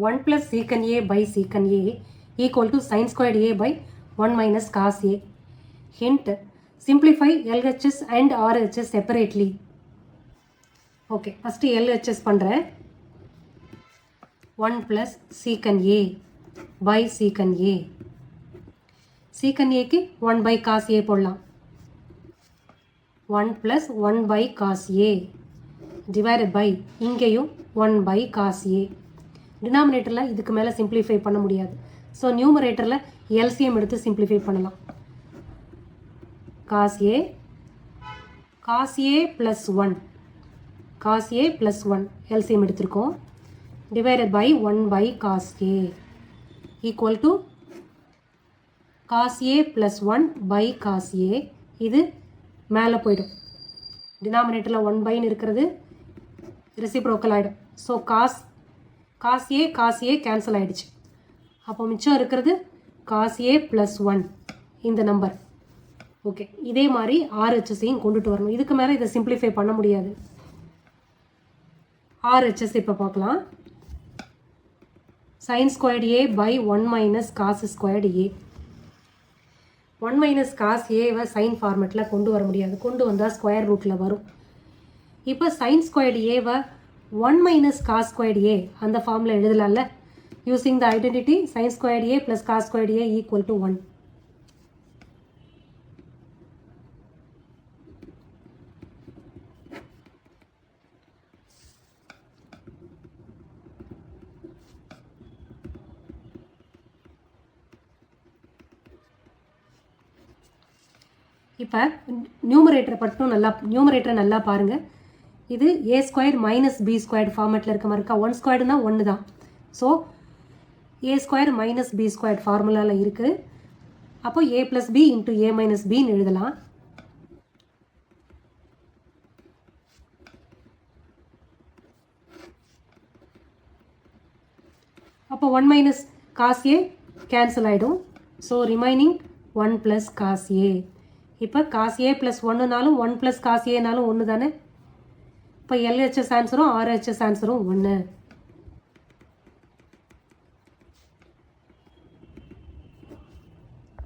1 plus secant A by secant A equal to sin squared A by 1 minus cos A. Hint, simplify LHS and RHS separately. Okay, first LHS பண்ணுறேன். 1 plus secant A by secant A. Secant A க்கு 1 by cos A போடலாம். 1 plus 1 by cos A divided by இங்கேயும் 1 by cos A. டினாமினேட்டரில் இதுக்கு மேலே simplify பண்ண முடியாது. So நியூமரேட்டரில் எல்சிஎம் எடுத்து சிம்பிளிஃபை பண்ணலாம். cos A plus 1 cos A plus 1 LCM எடுத்திருக்கோம். Divided by 1 by cos A equal to cos A plus 1 by cos A. இது மேலே போயிடும். டினாமினேட்டரில் 1 பைன்னு இருக்கிறது ரெசிப்ரோக்கல் ஆகிடும். ஸோ cos A கேன்சல் ஆகிடுச்சு. அப்போ மிச்சம் இருக்கிறது cos A plus 1 இந்த நம்பர். ஓகே, இதே மாதிரி ஆர்ஹெச்எஸையும் கொண்டுட்டு வரணும். இதுக்கு மேலே இதை சிம்பிளிஃபை பண்ண முடியாது. ஆர்ஹெச்எஸ் இப்போ பார்க்கலாம். sin squared A by 1 minus cos squared A. 1 minus cos Aவை sign ஃபார்மெட்டில் கொண்டு வர முடியாது. கொண்டு வந்தால் ஸ்கொயர் ரூட்டில் வரும். இப்போ sin squared Aவை 1 minus cos squared A அந்த ஃபார்மில் எழுதலாம்ல. Using the identity sin squared A plus cos squared A equal to 1. இப்போ நியூமரேட்டரை நல்லா பாருங்கள். இது A square minus B square ஃபார்மேட்டில் இருக்க மாதிரி இருக்கா. 1 ஸ்கொயர்னா 1 தான். So A square minus B square ஃபார்முலாவில் இருக்குது. அப்போ A plus B into A minus பின்னு எழுதலாம். அப்போ 1 மைனஸ் காஸ் ஏ கேன்சல் ஆகிடும். So remaining 1 plus cos A. இப்போ காஸ் ஏ ப்ளஸ் 1னாலும் 1 ப்ளஸ் காஸ் ஏனாலும் 1 தானே. இப்போ எல்ஹெச்எஸ் ஆன்சரும் ஆர்ஹெச்எஸ் ஆன்சரும் 1.